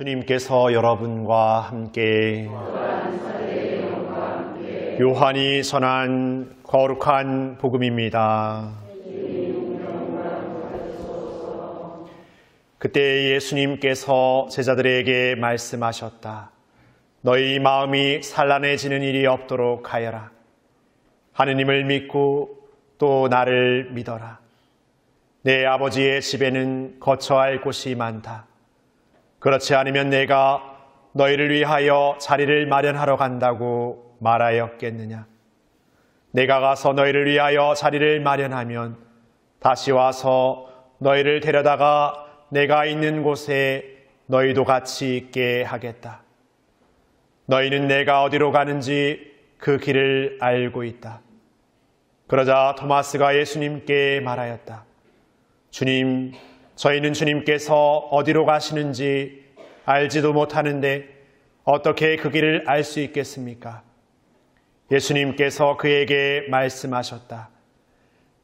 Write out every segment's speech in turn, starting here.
주님께서 여러분과 함께 요한이 전한 거룩한 복음입니다. 그때 예수님께서 제자들에게 말씀하셨다. 너희 마음이 산란해지는 일이 없도록 하여라. 하느님을 믿고 또 나를 믿어라. 내 아버지의 집에는 거처할 곳이 많다. 그렇지 않으면 내가 너희를 위하여 자리를 마련하러 간다고 말하였겠느냐. 내가 가서 너희를 위하여 자리를 마련하면 다시 와서 너희를 데려다가 내가 있는 곳에 너희도 같이 있게 하겠다. 너희는 내가 어디로 가는지 그 길을 알고 있다. 그러자 토마스가 예수님께 말하였다. 주님, 저희는 주님께서 어디로 가시는지 알지도 못하는데 어떻게 그 길을 알 수 있겠습니까? 예수님께서 그에게 말씀하셨다.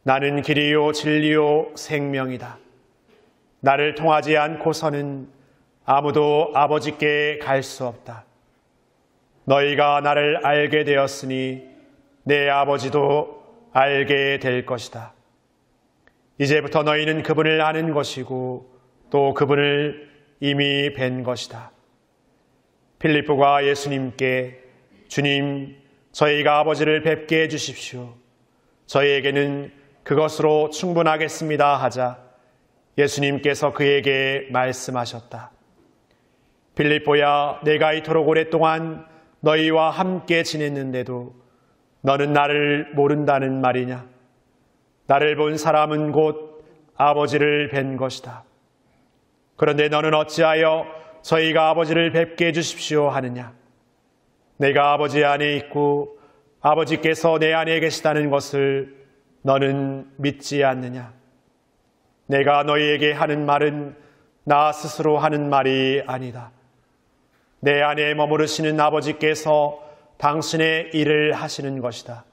나는 길이요 진리요 생명이다. 나를 통하지 않고서는 아무도 아버지께 갈 수 없다. 너희가 나를 알게 되었으니 내 아버지도 알게 될 것이다. 이제부터 너희는 그분을 아는 것이고 또 그분을 이미 뵌 것이다. 필리포가 예수님께 주님, 저희가 아버지를 뵙게 해주십시오. 저희에게는 그것으로 충분하겠습니다 하자 예수님께서 그에게 말씀하셨다. 필리포야, 내가 이토록 오랫동안 너희와 함께 지냈는데도 너는 나를 모른다는 말이냐? 나를 본 사람은 곧 아버지를 뵌 것이다. 그런데 너는 어찌하여 저희가 아버지를 뵙게 해주십시오 하느냐? 내가 아버지 안에 있고 아버지께서 내 안에 계시다는 것을 너는 믿지 않느냐? 내가 너희에게 하는 말은 나 스스로 하는 말이 아니다. 내 안에 머무르시는 아버지께서 당신의 일을 하시는 것이다.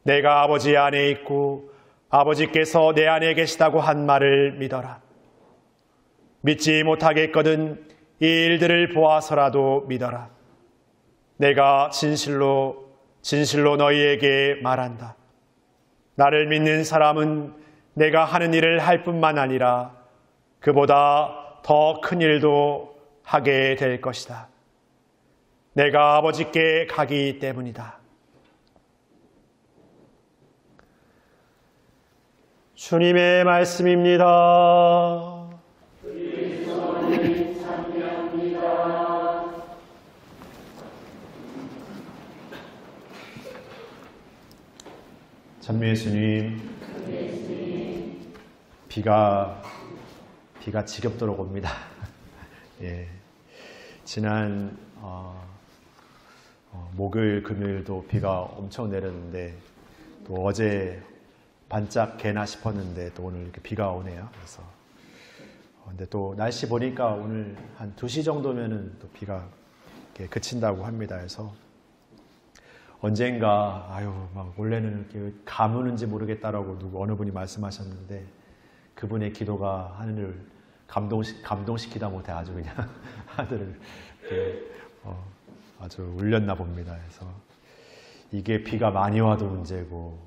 내가 아버지 안에 있고 아버지께서 내 안에 계시다고 한 말을 믿어라. 믿지 못하겠거든 이 일들을 보아서라도 믿어라. 내가 진실로 너희에게 말한다. 나를 믿는 사람은 내가 하는 일을 할 뿐만 아니라 그보다 더 큰 일도 하게 될 것이다. 내가 아버지께 가기 때문이다. 주님의 말씀입니다. 찬미 예수님, 비가 지겹도록 옵니다. 예, 지난 목요일, 금요일도 비가 엄청 내렸는데 또 어제 반짝 개나 싶었는데 또 오늘 이렇게 비가 오네요. 그래서 근데 또 날씨 보니까 오늘 한 2시 정도면은 또 비가 이렇게 그친다고 합니다. 그래서 언젠가 막 원래는 이렇게 가무는지 모르겠다라고 어느 분이 말씀하셨는데 그분의 기도가 하늘을 감동시키다 못해 아주 그냥 하늘을 아주 울렸나 봅니다. 그래서 이게 비가 많이 와도 문제고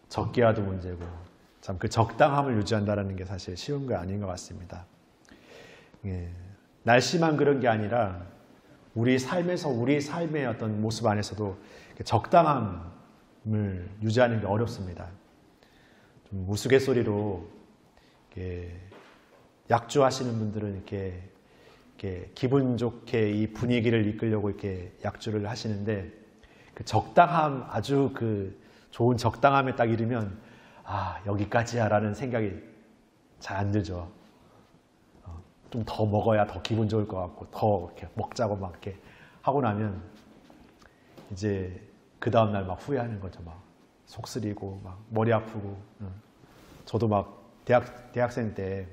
적게 와도 문제고 참 그 적당함을 유지한다는 게 사실 쉬운 게 아닌 것 같습니다. 예, 날씨만 그런 게 아니라 우리 삶의 어떤 모습 안에서도 적당함을 유지하는 게 어렵습니다. 좀 우스갯소리로 약주하시는 분들은 이렇게 기분 좋게 이 분위기를 이끌려고 이렇게 약주를 하시는데 그 적당함, 아주 그 좋은 적당함에 딱 이르면 여기까지야 라는 생각이 잘 안 들죠. 좀 더 먹어야 더 기분 좋을 것 같고 더 이렇게 먹자고 막 이렇게 하고 나면 이제 그 다음날 막 후회하는 거죠. 막 속 쓰리고 막 머리 아프고. 저도 막 대학생 때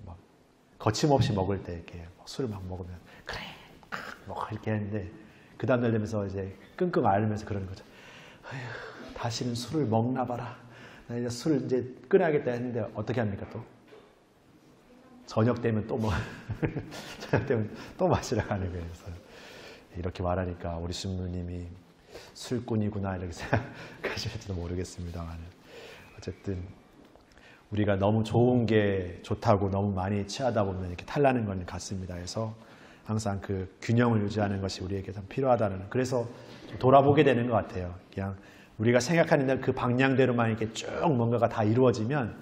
막 거침없이 먹을 때 이렇게 술을 막 먹으면 그래 뭐 이렇게 했는데 그 다음날 되면서 이제 끙끙 앓으면서 그러는 거죠. 어휴, 다시는 술을 먹나 봐라. 나 이제 술을 이제 끊어야겠다 했는데 어떻게 합니까 또? 저녁 되면 또 뭐, 저녁 되면 또 마시러 가는 거예요. 그래서 이렇게 말하니까 우리 신부님이 술꾼이구나 이렇게 생각하실지도 모르겠습니다만 어쨌든 우리가 너무 좋은 게 좋다고 너무 많이 취하다 보면 이렇게 탈나는 건 같습니다. 그래서 항상 그 균형을 유지하는 것이 우리에게 참 필요하다는, 그래서 좀 돌아보게 되는 것 같아요. 그냥 우리가 생각하는 그 방향대로만 이렇게 쭉 뭔가가 다 이루어지면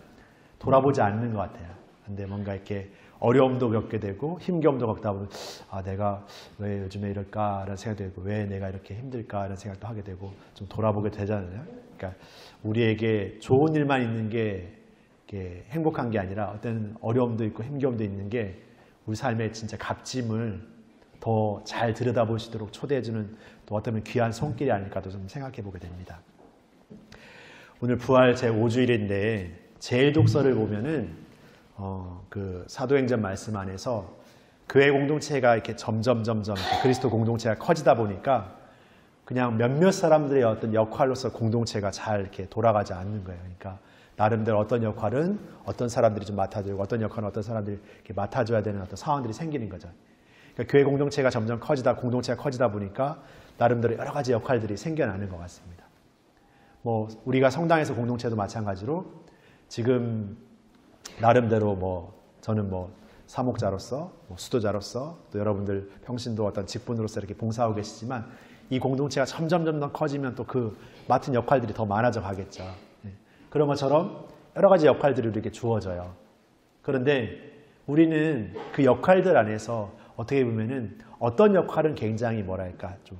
돌아보지 않는 것 같아요. 근데 뭔가 이렇게 어려움도 겪게 되고 힘겨움도 겪다 보면 아, 내가 왜 요즘에 이럴까라는 생각도 들고 왜 내가 이렇게 힘들까라는 생각도 하게 되고 좀 돌아보게 되잖아요. 그러니까 우리에게 좋은 일만 있는 게 이렇게 행복한 게 아니라 어떤 어려움도 있고 힘겨움도 있는 게 우리 삶의 진짜 값짐을 더 잘 들여다볼 수 있도록 초대해주는 또 어떤 귀한 손길이 아닐까도 좀 생각해 보게 됩니다. 오늘 부활 제5주일인데 제1독서를 보면은 그 사도행전 말씀 안에서 교회 공동체가 이렇게 점점 그리스도 공동체가 커지다 보니까 그냥 몇몇 사람들의 어떤 역할로서 공동체가 잘 이렇게 돌아가지 않는 거예요. 그러니까 나름대로 어떤 역할은 어떤 사람들이 좀 맡아주고 어떤 역할은 어떤 사람들이 이렇게 맡아줘야 되는 어떤 상황들이 생기는 거죠. 그러니까 교회 공동체가 점점 공동체가 커지다 보니까 나름대로 여러 가지 역할들이 생겨나는 것 같습니다. 뭐 우리가 성당에서 공동체도 마찬가지로 지금 나름대로 뭐 저는 뭐 사목자로서 뭐 수도자로서 또 여러분들 평신도 어떤 직분으로서 이렇게 봉사하고 계시지만 이 공동체가 점점 커지면 또 그 맡은 역할들이 더 많아져 가겠죠. 그런 것처럼 여러 가지 역할들이 이렇게 주어져요. 그런데 우리는 그 역할들 안에서 어떻게 보면은 어떤 역할은 굉장히 뭐랄까 좀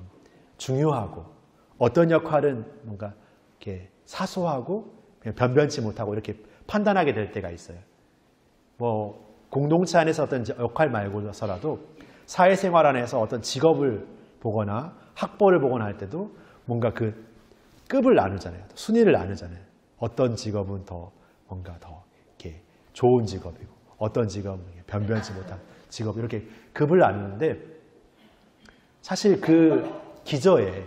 중요하고 어떤 역할은 뭔가 이렇게 사소하고 그냥 변변치 못하고 이렇게 판단하게 될 때가 있어요. 뭐 공동체 안에서 어떤 역할 말고서라도 사회생활 안에서 어떤 직업을 보거나 학벌을 보거나 할 때도 뭔가 그 급을 나누잖아요. 순위를 나누잖아요. 어떤 직업은 더 뭔가 더 이렇게 좋은 직업이고 어떤 직업은 변변치 못한 직업 이렇게 급을 나누는데 사실 그 기저에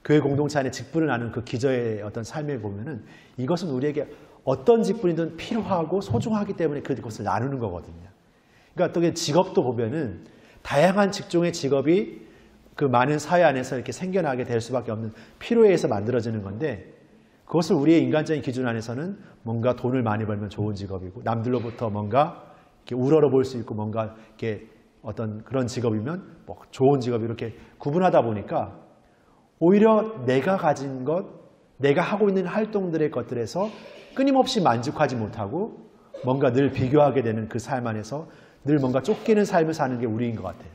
교회 공동체 안에 직분을 나누는 그 기저의 어떤 삶에 보면은 이것은 우리에게 어떤 직분이든 필요하고 소중하기 때문에 그것을 나누는 거거든요. 그러니까 또 직업도 보면은 다양한 직종의 직업이 그 많은 사회 안에서 이렇게 생겨나게 될 수밖에 없는 필요에 의해서 만들어지는 건데 그것을 우리의 인간적인 기준 안에서는 뭔가 돈을 많이 벌면 좋은 직업이고 남들로부터 뭔가 이렇게 우러러 볼 수 있고 뭔가 이렇게 어떤 그런 직업이면 뭐 좋은 직업 이렇게 구분하다 보니까 오히려 내가 가진 것, 내가 하고 있는 활동들의 것들에서 끊임없이 만족하지 못하고 뭔가 늘 비교하게 되는 그 삶 안에서 늘 뭔가 쫓기는 삶을 사는 게 우리인 것 같아요.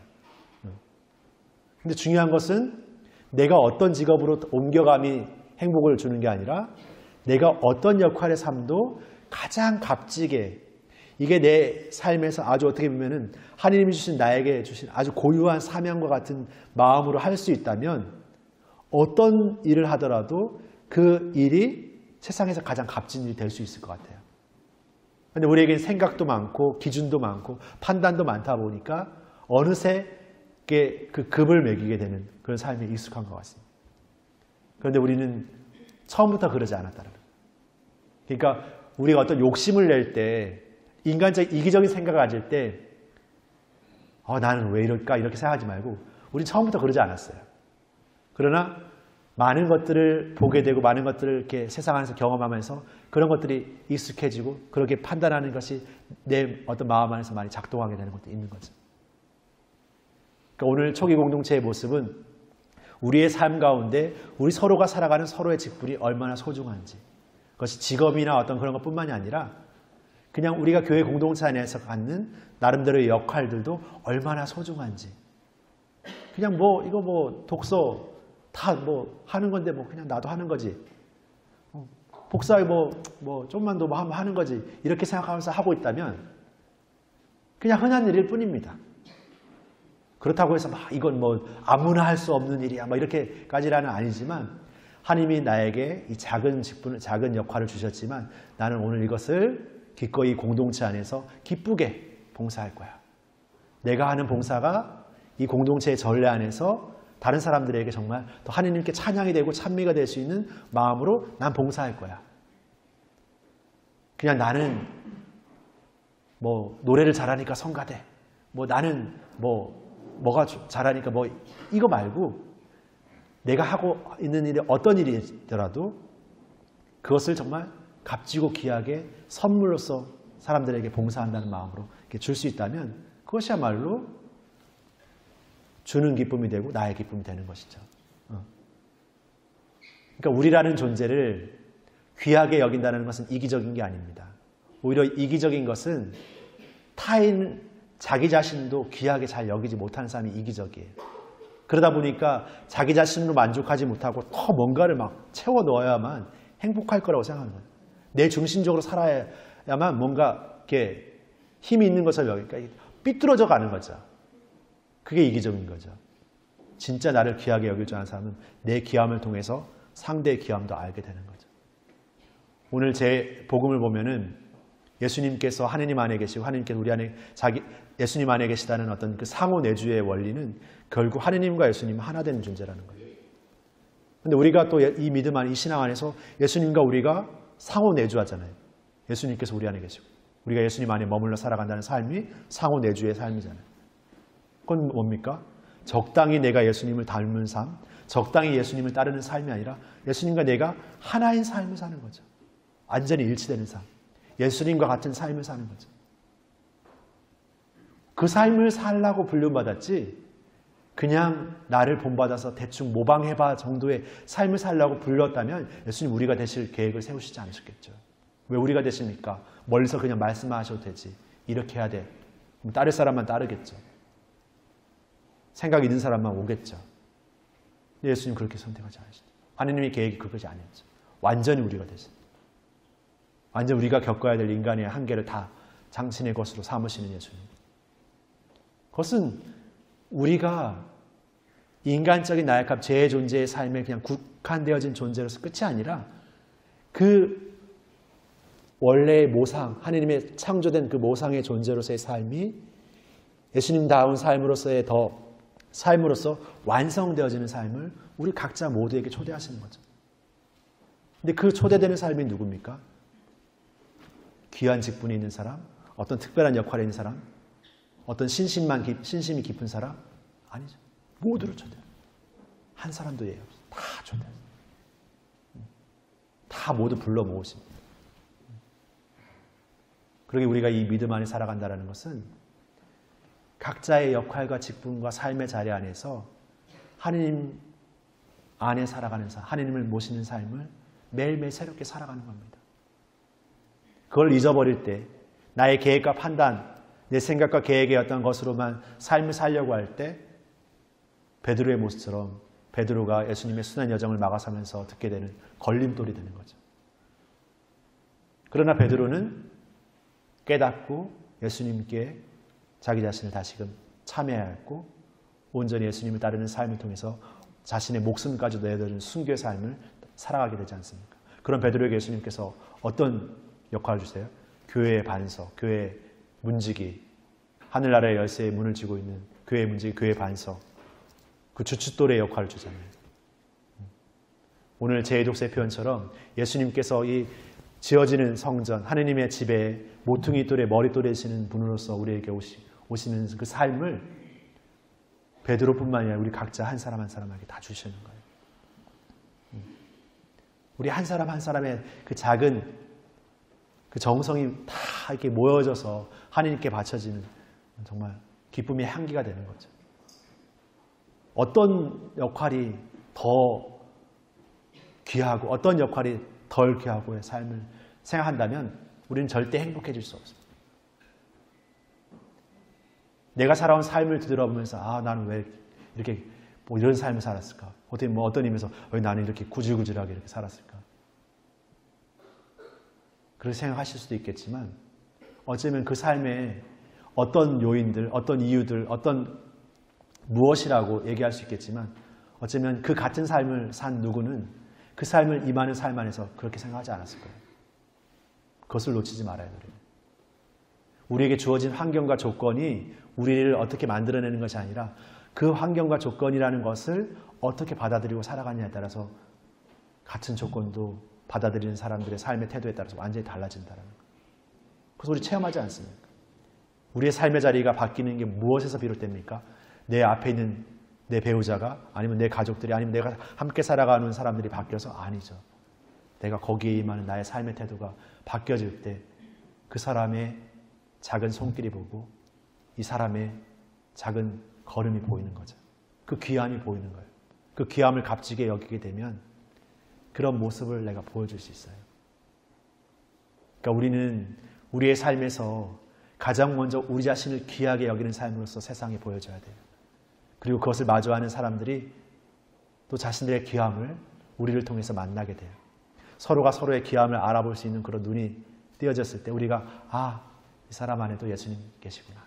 근데 중요한 것은 내가 어떤 직업으로 옮겨감이 행복을 주는 게 아니라 내가 어떤 역할의 삶도 가장 값지게 이게 내 삶에서 아주 어떻게 보면은 하나님이 주신 나에게 주신 아주 고유한 사명과 같은 마음으로 할 수 있다면 어떤 일을 하더라도 그 일이 세상에서 가장 값진 일이 될 수 있을 것 같아요. 그런데 우리에게는 생각도 많고 기준도 많고 판단도 많다 보니까 어느새 그 급을 매기게 되는 그런 삶에 익숙한 것 같습니다. 그런데 우리는 처음부터 그러지 않았다는 거예요. 그러니까 우리가 어떤 욕심을 낼 때 인간적 이기적인 생각을 가질 때 나는 왜 이럴까 이렇게 생각하지 말고 우리는 처음부터 그러지 않았어요. 그러나 많은 것들을 보게 되고 많은 것들을 이렇게 세상 안에서 경험하면서 그런 것들이 익숙해지고 그렇게 판단하는 것이 내 어떤 마음 안에서 많이 작동하게 되는 것도 있는 거죠. 그러니까 오늘 초기 공동체의 모습은 우리의 삶 가운데 우리 서로가 살아가는 서로의 직분이 얼마나 소중한지 그것이 직업이나 어떤 그런 것뿐만이 아니라 그냥 우리가 교회 공동체 안에서 갖는 나름대로의 역할들도 얼마나 소중한지 그냥 뭐 이거 뭐 독서 다 뭐 하는 건데 뭐 그냥 나도 하는 거지 복사 뭐 좀만 더 뭐 하는 거지 이렇게 생각하면서 하고 있다면 그냥 흔한 일일 뿐입니다. 그렇다고 해서 막 이건 뭐 아무나 할 수 없는 일이야 뭐 이렇게까지는 아니지만 하나님이 나에게 이 작은 직분을 작은 역할을 주셨지만 나는 오늘 이것을 기꺼이 공동체 안에서 기쁘게 봉사할 거야. 내가 하는 봉사가 이 공동체의 전례 안에서 다른 사람들에게 정말 더 하나님께 찬양이 되고 찬미가 될 수 있는 마음으로 난 봉사할 거야. 그냥 나는 뭐 노래를 잘하니까 성가대, 뭐 나는 뭐가 잘하니까 뭐 이거 말고 내가 하고 있는 일이 어떤 일이더라도 그것을 정말 값지고 귀하게 선물로서 사람들에게 봉사한다는 마음으로 줄 수 있다면 그것이야말로 주는 기쁨이 되고 나의 기쁨이 되는 것이죠. 그러니까 우리라는 존재를 귀하게 여긴다는 것은 이기적인 게 아닙니다. 오히려 이기적인 것은 타인, 자기 자신도 귀하게 잘 여기지 못하는 사람이 이기적이에요. 그러다 보니까 자기 자신으로 만족하지 못하고 더 뭔가를 막 채워 넣어야만 행복할 거라고 생각하는 거예요. 내 중심적으로 살아야만 뭔가 이렇게 힘이 있는 것처럼 여기니까 삐뚤어져 가는 거죠. 그게 이기적인 거죠. 진짜 나를 귀하게 여길 줄 아는 사람은 내 귀함을 통해서 상대의 귀함도 알게 되는 거죠. 오늘 제 복음을 보면은 예수님께서 하느님 안에 계시고 하느님께서 우리 안에 예수님 안에 계시다는 어떤 그 상호 내주의 원리는 결국 하느님과 예수님은 하나 되는 존재라는 거예요. 근데 우리가 또 이 믿음 안에, 이 신앙 안에서 예수님과 우리가 상호 내주하잖아요. 예수님께서 우리 안에 계시고 우리가 예수님 안에 머물러 살아간다는 삶이 상호 내주의 삶이잖아요. 그건 뭡니까? 적당히 내가 예수님을 닮은 삶, 적당히 예수님을 따르는 삶이 아니라 예수님과 내가 하나인 삶을 사는 거죠. 완전히 일치되는 삶. 예수님과 같은 삶을 사는 거죠. 그 삶을 살라고 불륜받았지 그냥 나를 본받아서 대충 모방해봐 정도의 삶을 살라고 불렀다면 예수님 우리가 되실 계획을 세우시지 않으셨겠죠. 왜 우리가 되십니까? 멀리서 그냥 말씀만 하셔도 되지. 이렇게 해야 돼. 그럼 따를 사람만 따르겠죠. 생각 있는 사람만 오겠죠. 근데 예수님 그렇게 선택하지 않으시죠. 하느님의 계획이 그것이 아니었죠. 완전히 우리가 되십니다. 완전 우리가 겪어야 될 인간의 한계를 다 당신의 것으로 삼으시는 예수님. 그것은 우리가 인간적인 나약함, 죄의 존재의 삶에 그냥 국한되어진 존재로서 끝이 아니라 그 원래의 모상, 하느님의 창조된 그 모상의 존재로서의 삶이 예수님다운 삶으로서의 삶으로서 완성되어지는 삶을 우리 각자 모두에게 초대하시는 거죠. 근데 그 초대되는 삶이 누굽니까? 귀한 직분이 있는 사람, 어떤 특별한 역할에 있는 사람, 어떤 신심이 깊은 사람? 아니죠. 모두를 초대해요. 한 사람도 예외 없어요. 다 초대해요. 다 모두 불러 모으십니다. 그러게 우리가 이 믿음 안에 살아간다는 것은 각자의 역할과 직분과 삶의 자리 안에서 하느님 안에 살아가는 삶, 하느님을 모시는 삶을 매일매일 새롭게 살아가는 겁니다. 그걸 잊어버릴 때 나의 계획과 판단, 내 생각과 계획의 어떤 것으로만 삶을 살려고 할 때 베드로의 모습처럼 베드로가 예수님의 순한 여정을 막아서면서 듣게 되는 걸림돌이 되는 거죠. 그러나 베드로는 깨닫고 예수님께 자기 자신을 다시금 참여해야 했고 온전히 예수님을 따르는 삶을 통해서 자신의 목숨까지도 내어드리는 순교의 삶을 살아가게 되지 않습니까? 그런 베드로에게 예수님께서 어떤 역할을 주세요? 교회의 반석, 교회의 문지기, 하늘나라의 열쇠의 문을 쥐고 있는 교회의 문지기, 교회의 반석, 그 주춧돌의 역할을 주잖아요. 오늘 제2독서의 표현처럼 예수님께서 이 지어지는 성전, 하느님의 집에 모퉁이 돌의 머릿돌이시는 분으로서 우리에게 오시는 그 삶을 베드로뿐만 아니라 우리 각자 한 사람 한 사람에게 다 주시는 거예요. 우리 한 사람 한 사람의 그 작은 그 정성이 다 이렇게 모여져서 하느님께 바쳐지는 정말 기쁨의 향기가 되는 거죠. 어떤 역할이 더 귀하고 어떤 역할이 덜 귀하고의 삶을 생각한다면 우리는 절대 행복해질 수 없습니다. 내가 살아온 삶을 뒤돌아보면서 나는 왜 이렇게 뭐 이런 삶을 살았을까? 어떻게 뭐 어떤 의미에서 왜 나는 이렇게 구질구질하게 이렇게 살았을까? 그렇게 생각하실 수도 있겠지만 어쩌면 그 삶에 어떤 요인들, 어떤 이유들, 어떤 무엇이라고 얘기할 수 있겠지만 어쩌면 그 같은 삶을 산 누구는 그 삶을 임하는 삶 안에서 그렇게 생각하지 않았을 거예요. 그것을 놓치지 말아야 돼요. 우리에게 주어진 환경과 조건이 우리를 어떻게 만들어내는 것이 아니라 그 환경과 조건이라는 것을 어떻게 받아들이고 살아가냐에 따라서 같은 조건도 받아들이는 사람들의 삶의 태도에 따라서 완전히 달라진다는 거예요. 그래서 우리 체험하지 않습니까? 우리의 삶의 자리가 바뀌는 게 무엇에서 비롯됩니까? 내 앞에 있는 내 배우자가, 아니면 내 가족들이, 아니면 내가 함께 살아가는 사람들이 바뀌어서? 아니죠. 내가 거기에 임하는 나의 삶의 태도가 바뀌어질 때 그 사람의 작은 손길이 보고 이 사람의 작은 걸음이 보이는 거죠. 그 귀함이 보이는 거예요. 그 귀함을 값지게 여기게 되면 그런 모습을 내가 보여줄 수 있어요. 그러니까 우리는 우리의 삶에서 가장 먼저 우리 자신을 귀하게 여기는 삶으로서 세상에 보여줘야 돼요. 그리고 그것을 마주하는 사람들이 또 자신들의 귀함을 우리를 통해서 만나게 돼요. 서로가 서로의 귀함을 알아볼 수 있는 그런 눈이 띄어졌을 때 우리가 이 사람 안에도 예수님 계시구나.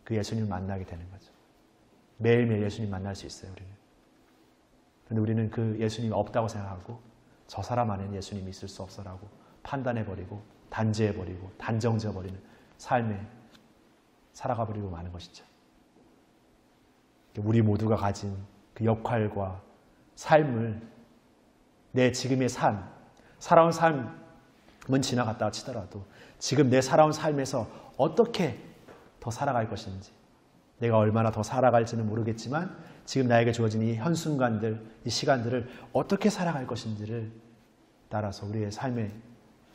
그 예수님을 만나게 되는 거죠. 매일매일 예수님 만날 수 있어요. 그런데 우리는 그 예수님이 없다고 생각하고 저 사람 안에는 예수님이 있을 수 없어라고 판단해버리고 단죄해버리고 단정지어버리는 삶에 살아가버리고 마는 것이죠. 우리 모두가 가진 그 역할과 삶을 내 지금의 삶, 살아온 삶은 지나갔다고 치더라도 지금 내 살아온 삶에서 어떻게 더 살아갈 것인지, 내가 얼마나 더 살아갈지는 모르겠지만 지금 나에게 주어진 이 현순간들, 이 시간들을 어떻게 살아갈 것인지를 따라서 우리의 삶의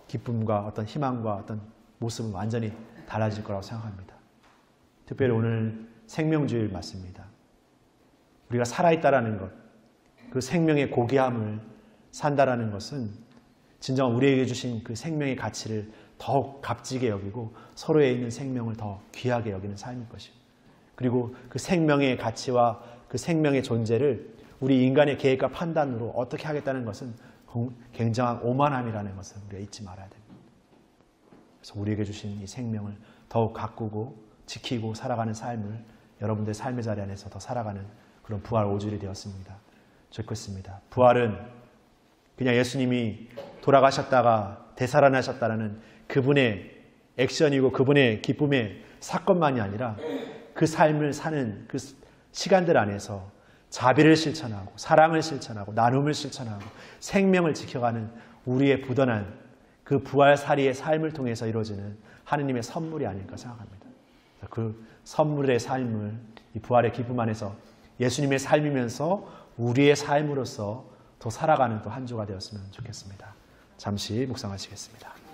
기쁨과 어떤 희망과 어떤 모습은 완전히 달라질 거라고 생각합니다. 특별히 오늘 생명주일 맞습니다. 우리가 살아있다라는 것, 그 생명의 고귀함을 산다라는 것은 진정 우리에게 주신 그 생명의 가치를 더욱 값지게 여기고 서로에 있는 생명을 더 귀하게 여기는 삶일 것이고, 그리고 그 생명의 가치와 그 생명의 존재를 우리 인간의 계획과 판단으로 어떻게 하겠다는 것은 굉장한 오만함이라는 것을 우리가 잊지 말아야 됩니다. 그래서 우리에게 주신 이 생명을 더욱 가꾸고 지키고 살아가는 삶을 여러분들의 삶의 자리 안에서 더 살아가는 그런 부활 5주일이 되었습니다. 좋겠습니다. 부활은 그냥 예수님이 돌아가셨다가 되살아나셨다는 그분의 액션이고 그분의 기쁨의 사건만이 아니라 그 삶을 사는 그 시간들 안에서 자비를 실천하고 사랑을 실천하고 나눔을 실천하고 생명을 지켜가는 우리의 부단한 그 부활살이의 삶을 통해서 이루어지는 하느님의 선물이 아닐까 생각합니다. 그 선물의 삶을 이 부활의 기쁨 안에서 예수님의 삶이면서 우리의 삶으로서 더 살아가는 또 한 주가 되었으면 좋겠습니다. 잠시 묵상하시겠습니다.